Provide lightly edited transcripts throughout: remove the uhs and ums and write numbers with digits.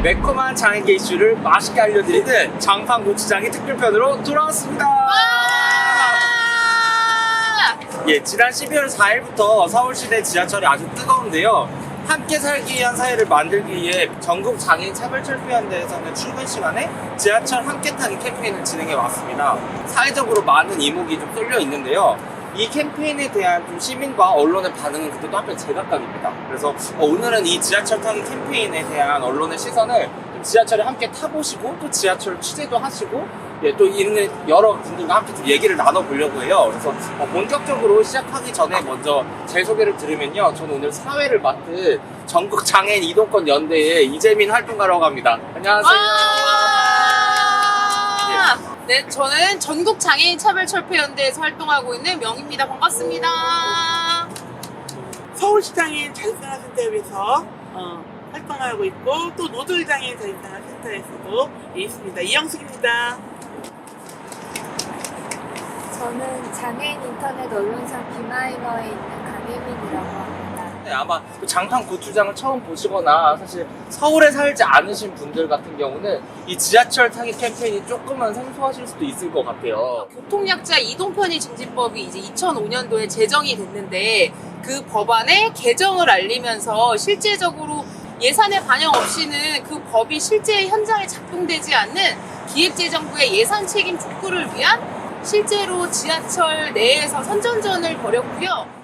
매콤한 장애계 이슈를 맛있게 알려드리는 장판 고추장의 특별편으로 돌아왔습니다. 예, 지난 12월 4일부터 서울시내 지하철이 아주 뜨거운데요. 함께 살기 위한 사회를 만들기 위해 전국 장애인 차별철폐연대에서는 출근 시간에 지하철 함께 타기 캠페인을 진행해 왔습니다. 사회적으로 많은 이목이 좀 쏠려 있는데요. 이 캠페인에 대한 좀 시민과 언론의 반응은 그때도 한편 제각각입니다. 그래서 오늘은 이 지하철 타기 캠페인에 대한 언론의 시선을 좀 지하철에 함께 타보시고 또 지하철 취재도 하시고 또 있는 여러 분들과 함께 좀 얘기를 나눠보려고 해요. 그래서 본격적으로 시작하기 전에 먼저 제 소개를 들으면요. 저는 오늘 사회를 맡은 전국 장애인 이동권 연대의 이재민 활동가라고 합니다. 안녕하세요. 네, 저는 전국 장애인 차별철폐연대에서 활동하고 있는 명입니다. 반갑습니다. 서울시장애인 자립생활센터에서 활동하고 있고 또 노들장애인 자립생활센터에서도 있습니다. 이영숙입니다. 저는 장애인 인터넷 언론사 비마이너에 있는 강혜민이라고 합니다. 네, 아마 장판 고추장을 처음 보시거나 사실 서울에 살지 않으신 분들 같은 경우는 이 지하철 타기 캠페인이 조금은 생소하실 수도 있을 것 같아요. 교통약자 이동편의 증진법이 이제 2005년도에 제정이 됐는데 그 법안의 개정을 알리면서 실제적으로 예산의 반영 없이는 그 법이 실제 현장에 작동되지 않는 기획재정부의 예산 책임 촉구를 위한 실제로 지하철 내에서 선전전을 벌였고요.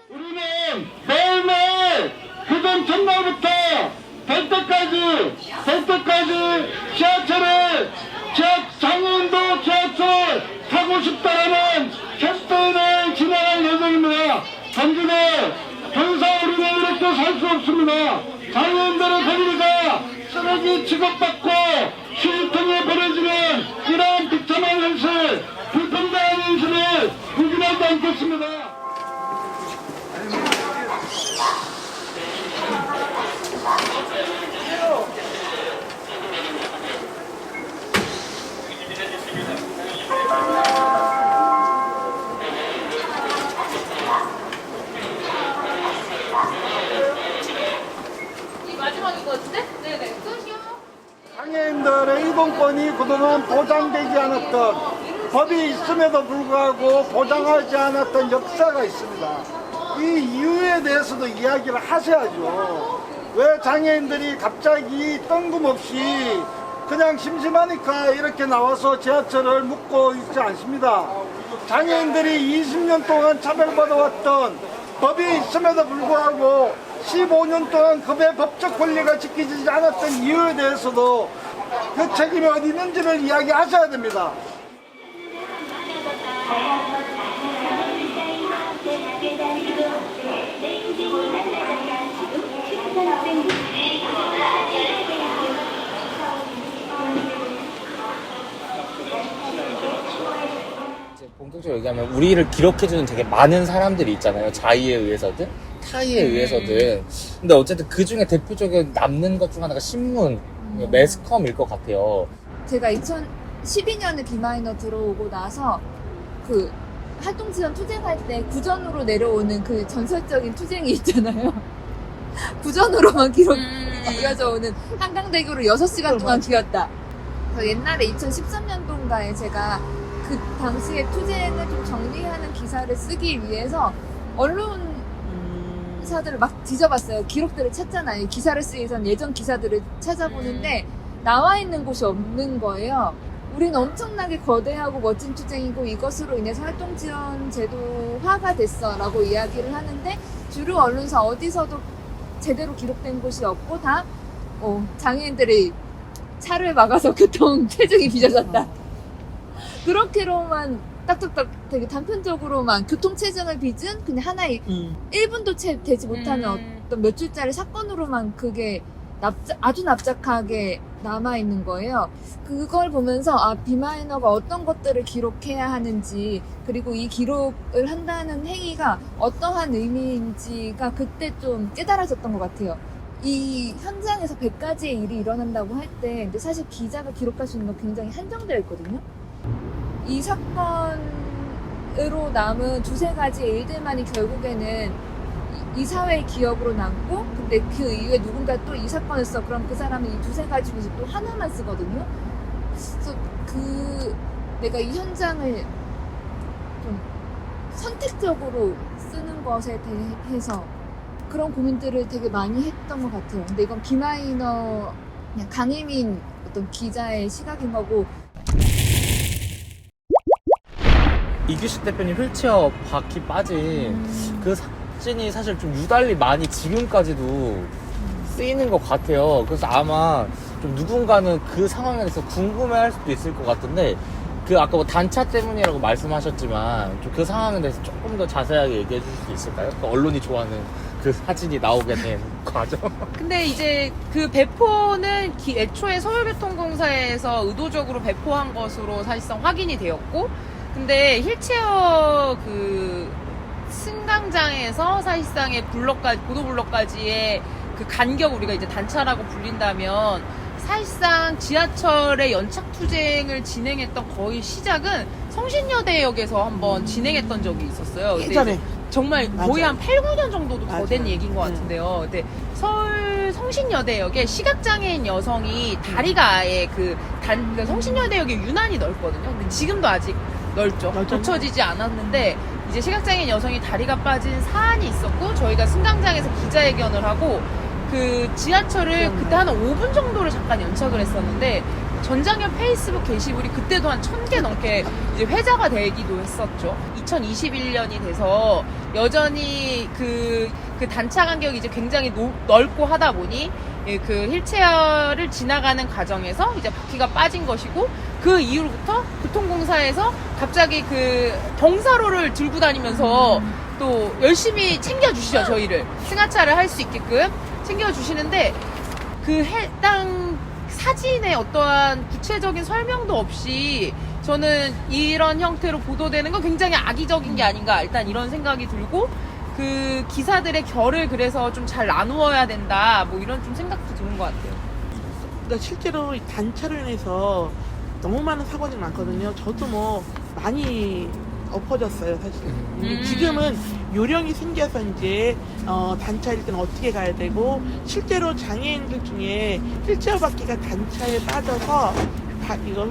우리는 매일매일 그전 첫날부터 될 때까지 지하철을 장애인도 지하철 타고 싶다라는 캠페인을 진행할 예정입니다. 단지내 더 이상 우리는 이렇게 살 수 없습니다. 장애인들의 권리가 쓰레기 취급받고 시위통에 버려지는 이러한 비참한 현실, 불평등한 현실을 부인하지 않겠습니다. 이 마지막인 것 같은데? 네네. 끊을게요. 장애인들의 이동권이 그동안 보장되지 않았던, 법이 있음에도 불구하고 보장하지 않았던 역사가 있습니다. 이 이유에 대해서도 이야기를 하셔야죠. 왜 장애인들이 갑자기 뜬금없이 그냥 심심하니까 이렇게 나와서 지하철을 묵고 있지 않습니다. 장애인들이 20년 동안 차별받아왔던, 법이 있음에도 불구하고 15년 동안 그의 법적 권리가 지켜지지 않았던 이유에 대해서도 그 책임이 어디 있는지를 이야기하셔야 됩니다. 이제 본격적으로 얘기하면 우리를 기록해주는 되게 많은 사람들이 있잖아요. 자의에 의해서든 타의에 의해서든. 근데 어쨌든 그 중에 대표적인 남는 것 중 하나가 신문, 매스컴일 것 같아요. 제가 2012년에 비마이너 들어오고 나서 그 활동지원 투쟁할 때 구전으로 내려오는 그 전설적인 투쟁이 있잖아요. 구전으로만 이어져 오는 한강대교를 6시간 동안 기었다. 옛날에 2013년도인가에 제가 그 당시에 투쟁을 좀 정리하는 기사를 쓰기 위해서 언론사들을 막 뒤져봤어요. 기록들을 찾잖아요. 기사를 쓰기 위해선 예전 기사들을 찾아보는데 나와 있는 곳이 없는 거예요. 우린 엄청나게 거대하고 멋진 투쟁이고 이것으로 인해서 활동지원 제도화가 됐어 라고 이야기를 하는데 주류 언론사 어디서도 제대로 기록된 곳이 없고 다 장애인들이 차를 막아서 교통 체증이 빚어졌다. 그렇게로만 딱딱딱 되게 단편적으로만 교통 체증을 빚은 그냥 하나의 1분도 채 되지 못하는 어떤 몇 줄짜리 사건으로만 그게 아주 납작하게 남아있는 거예요. 그걸 보면서 비마이너가 어떤 것들을 기록해야 하는지 그리고 이 기록을 한다는 행위가 어떠한 의미인지가 그때 좀 깨달아졌던 것 같아요. 이 현장에서 100가지의 일이 일어난다고 할 때 근데 사실 기자가 기록할 수 있는 건 굉장히 한정되어 있거든요. 이 사건으로 남은 두세 가지의 일들만이 결국에는 이 사회의 기억으로 남고, 근데 그 이후에 누군가 또 이 사건을 써. 그럼 그 사람은 이 두세 가지 중에서 또 하나만 쓰거든요. 그래서 내가 이 현장을 좀 선택적으로 쓰는 것에 대해서 그런 고민들을 되게 많이 했던 것 같아요. 근데 이건 비마이너 그냥 강혜민 어떤 기자의 시각인 거고. 이규식 대표님 휠체어 바퀴 빠진 그 사진이 사실 좀 유달리 많이 지금까지도 쓰이는 것 같아요. 그래서 아마 좀 누군가는 그 상황에 대해서 궁금해할 수도 있을 것 같은데, 그 아까 뭐 단차 때문이라고 말씀하셨지만 좀 그 상황에 대해서 조금 더 자세하게 얘기해 주실 수 있을까요? 그 언론이 좋아하는 그 사진이 나오게 된 과정. 근데 이제 그 배포는 애초에 서울교통공사에서 의도적으로 배포한 것으로 사실상 확인이 되었고, 근데 휠체어 그 승강장에서 사실상의 블럭까지, 보도블럭까지의 그 간격, 우리가 이제 단차라고 불린다면, 사실상 지하철의 연착투쟁을 진행했던 거의 시작은 성신여대역에서 한번 진행했던 적이 있었어요. 근데 예전에. 이제 정말 거의 맞아요. 한 8, 9년 정도도 더 된 맞아요. 얘기인 것 같은데요. 근데 서울 성신여대역에 시각장애인 여성이 다리가 아예 그러니까 성신여대역이 유난히 넓거든요. 근데 지금도 아직 넓죠. 넓죠. 고쳐지지 않았는데, 이제 시각장애인 여성이 다리가 빠진 사안이 있었고, 저희가 승강장에서 기자회견을 하고, 그 지하철을 그때 한 5분 정도를 잠깐 연착을 했었는데, 전장현 페이스북 게시물이 그때도 한 1000개 넘게 이제 회자가 되기도 했었죠. 2021년이 돼서 여전히 그 단차 간격이 이제 굉장히 넓고 하다 보니, 예, 그 휠체어를 지나가는 과정에서 이제 바퀴가 빠진 것이고, 그 이후부터 교통공사에서 갑자기 그 경사로를 들고 다니면서 또 열심히 챙겨주시죠. 저희를 승하차를 할 수 있게끔 챙겨주시는데, 그 해당 사진에 어떠한 구체적인 설명도 없이 저는 이런 형태로 보도되는 건 굉장히 악의적인 게 아닌가, 일단 이런 생각이 들고, 그 기사들의 결을 그래서 좀 잘 나누어야 된다, 뭐 이런 좀 생각도 드는 것 같아요. 그러니까 실제로 이 단차로 인해서 너무 많은 사고들이 많거든요. 저도 뭐 많이 엎어졌어요, 사실. 지금은 요령이 생겨서 이제 단차일 때는 어떻게 가야 되고, 실제로 장애인들 중에 휠체어 바퀴가 단차에 빠져서 이거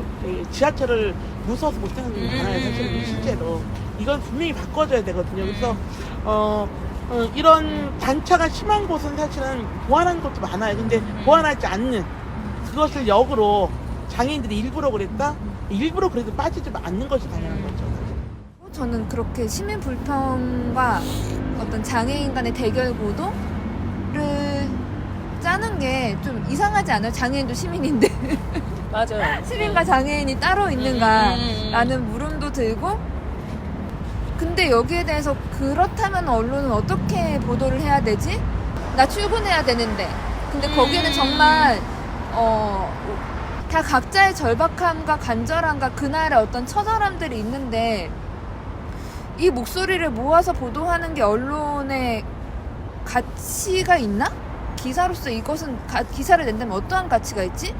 지하철을 무서워서 못 타는 분이 많아요, 사실. 실제로 이건 분명히 바꿔줘야 되거든요. 그래서 이런 단차가 심한 곳은 사실은 보완하는 것도 많아요. 근데 보완하지 않는 그것을 역으로 장애인들이 일부러 그랬다? 일부러 그래도 빠지지 않는 것이 당연한 거죠. 저는 그렇게 시민 불평과 어떤 장애인 간의 대결 구도를 짜는 게 좀 이상하지 않아요? 장애인도 시민인데 맞아요. 시민과 장애인이 따로 있는가라는 물음도 들고, 근데 여기에 대해서 그렇다면 언론은 어떻게 보도를 해야 되지? 나 출근해야 되는데. 근데 거기는 정말 다 각자의 절박함과 간절함과 그날의 어떤 처절함들이 있는데, 이 목소리를 모아서 보도하는 게 언론의 가치가 있나? 기사로서 이것은 기사를 낸다면 어떠한 가치가 있지?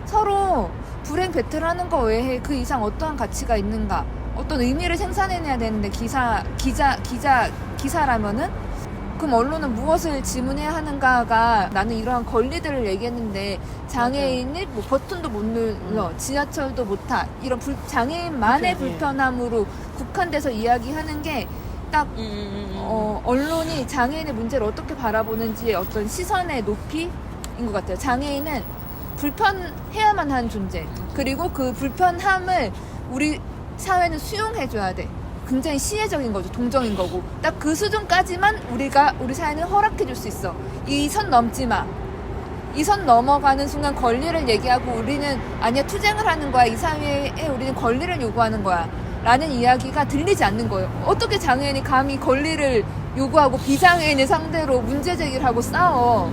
서로 불행 배틀하는 거 외에 그 이상 어떠한 가치가 있는가? 어떤 의미를 생산해내야 되는데 기사라면은, 그럼 언론은 무엇을 지문해야 하는가가, 나는 이러한 권리들을 얘기했는데 장애인이 뭐 버튼도 못 눌러, 지하철도 못 타, 이런 장애인만의 불편함으로 국한돼서 이야기하는 게 딱 언론이 장애인의 문제를 어떻게 바라보는지의 어떤 시선의 높이인 것 같아요. 장애인은 불편해야만 한 존재, 그리고 그 불편함을 우리 사회는 수용해줘야 돼. 굉장히 시혜적인 거죠. 동정인 거고, 딱 그 수준까지만 우리 사회는 허락해줄 수 있어. 이 선 넘지 마. 이 선 넘어가는 순간 권리를 얘기하고, 우리는 아니야, 투쟁을 하는 거야, 이 사회에 우리는 권리를 요구하는 거야 라는 이야기가 들리지 않는 거예요. 어떻게 장애인이 감히 권리를 요구하고 비장애인을 상대로 문제 제기를 하고 싸워.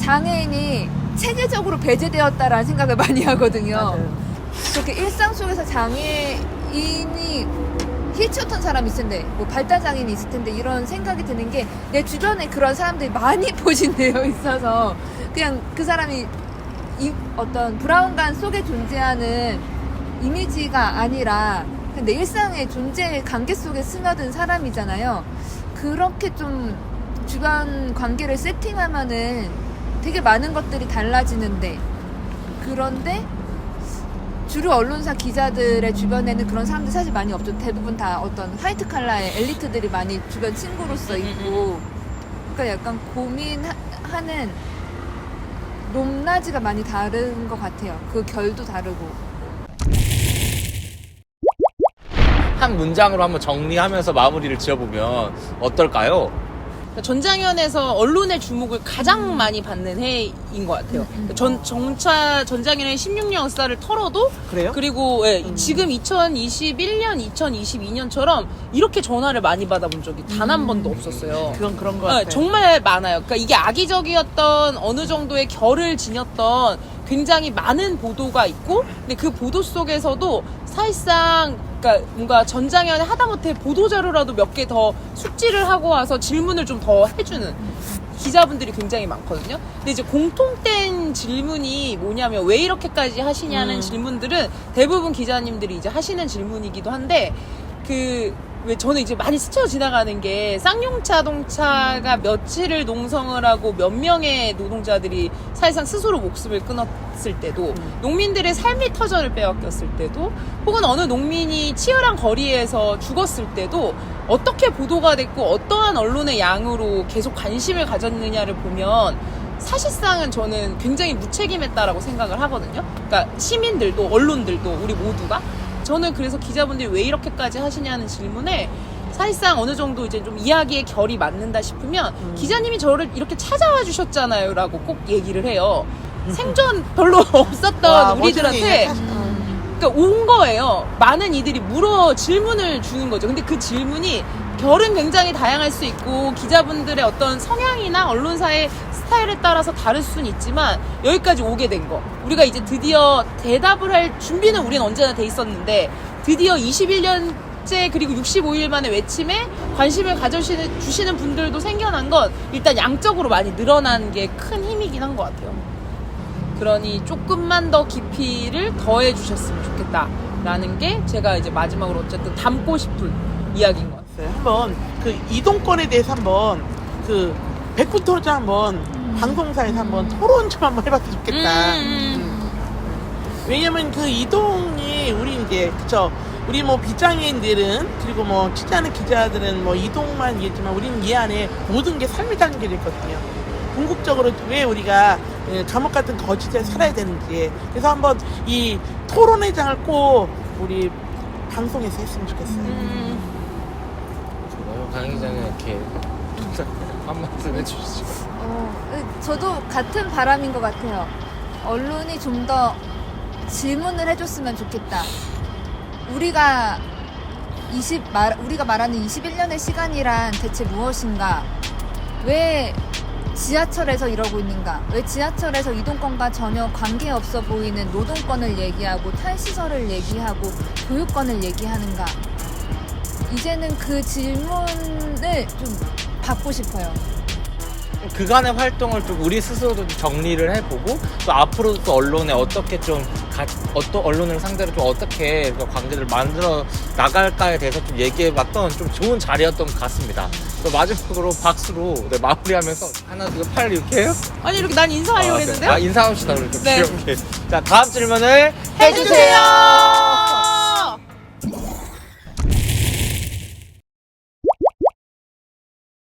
장애인이 체계적으로 배제되었다라는 생각을 많이 하거든요. 맞아요. 그렇게 일상 속에서 장애인이 휠체어 탄 사람이 있을 텐데, 뭐 발달장애인이 있을 텐데, 이런 생각이 드는 게, 내 주변에 그런 사람들이 많이 포진되어 있어서 그냥 그 사람이 어떤 브라운관 속에 존재하는 이미지가 아니라 내 일상의 존재의 관계 속에 스며든 사람이잖아요. 그렇게 좀 주변 관계를 세팅하면은 되게 많은 것들이 달라지는데, 그런데 주류 언론사 기자들의 주변에는 그런 사람들 사실 많이 없죠. 대부분 다 어떤 화이트 칼라의 엘리트들이 많이 주변 친구로서 있고, 그러니까 약간 고민하는 높낮이가 많이 다른 것 같아요. 그 결도 다르고. 한 문장으로 한번 정리하면서 마무리를 지어보면 어떨까요? 전장현에서 언론의 주목을 가장 많이 받는 해인 것 같아요. 정차 전장현의 16년 역사를 털어도 그래요? 그리고 예, 지금 2021년, 2022년처럼 이렇게 전화를 많이 받아본 적이 단 한 번도 없었어요. 그런 거 예, 같아요. 정말 많아요. 그러니까 이게 악의적이었던 어느 정도의 결을 지녔던 굉장히 많은 보도가 있고, 근데 그 보도 속에서도 사실상 그러니까 뭔가 전장현에 하다못해 보도자료라도 몇 개 더 숙지를 하고 와서 질문을 좀 더 해주는 기자분들이 굉장히 많거든요. 근데 이제 공통된 질문이 뭐냐면 왜 이렇게까지 하시냐는 질문들은 대부분 기자님들이 이제 하시는 질문이기도 한데, 왜 저는 이제 많이 스쳐 지나가는 게 쌍용자동차가 며칠을 농성을 하고 몇 명의 노동자들이 사실상 스스로 목숨을 끊었을 때도, 농민들의 삶의 터전을 빼앗겼을 때도, 혹은 어느 농민이 치열한 거리에서 죽었을 때도 어떻게 보도가 됐고 어떠한 언론의 양으로 계속 관심을 가졌느냐를 보면 사실상은 저는 굉장히 무책임했다라고 생각을 하거든요. 그러니까 시민들도 언론들도 우리 모두가. 저는 그래서 기자분들이 왜 이렇게까지 하시냐는 질문에 사실상 어느 정도 이제 좀 이야기의 결이 맞는다 싶으면 기자님이 저를 이렇게 찾아와 주셨잖아요 라고 꼭 얘기를 해요. 생전 별로 없었던 우리들한테 그러니까 온 거예요. 많은 이들이 질문을 주는 거죠. 근데 그 질문이 결은 굉장히 다양할 수 있고 기자분들의 어떤 성향이나 언론사의 스타일에 따라서 다를 수는 있지만 여기까지 오게 된 거, 우리가 이제 드디어 대답을 할 준비는 우리는 언제나 돼 있었는데 드디어 21년째 그리고 65일 만에 외침에 관심을 가져주시는 분들도 생겨난 건 일단 양적으로 많이 늘어난 게 큰 힘이긴 한 것 같아요. 그러니 조금만 더 깊이를 더해 주셨으면 좋겠다라는 게 제가 이제 마지막으로 어쨌든 담고 싶은 이야기인 것 같아요. 한번 그 이동권에 대해서 한번 그 백분토자 한번 방송사에서 한번 토론 좀 한번 해봤으면 좋겠다. 왜냐면 그 이동이 우리 이제 그쵸, 우리 뭐 비장애인들은 그리고 뭐 취재하는 기자들은 뭐 이동만 이해했지만 우리는 이 안에 모든 게 삶이 담겨져 있거든요. 궁극적으로 왜 우리가 감옥 같은 거치대에 살아야 되는지. 그래서 한번 이 토론회장을 꼭 우리 방송에서 했으면 좋겠어요. 강 기자는 이렇게 한 말씀 해주시죠. 저도 같은 바람인 것 같아요. 언론이 좀 더 질문을 해줬으면 좋겠다. 우리가 말하는 21년의 시간이란 대체 무엇인가? 왜 지하철에서 이러고 있는가? 왜 지하철에서 이동권과 전혀 관계없어 보이는 노동권을 얘기하고 탈시설을 얘기하고 교육권을 얘기하는가? 이제는 그 질문을 좀 받고 싶어요. 그간의 활동을 좀 우리 스스로도 정리를 해보고 또 앞으로도 또 언론에 어떻게 어떤 언론을 상대로 좀 어떻게 관계를 만들어 나갈까에 대해서 좀 얘기해봤던 좀 좋은 자리였던 것 같습니다. 또 마지막으로 박수로 마무리하면서 하나 팔 이렇게 해요? 아니 이렇게 난 인사하려고 했는데요. 인사합시다. 그럼 좀 네. 귀엽게. 자, 다음 질문을 해주세요.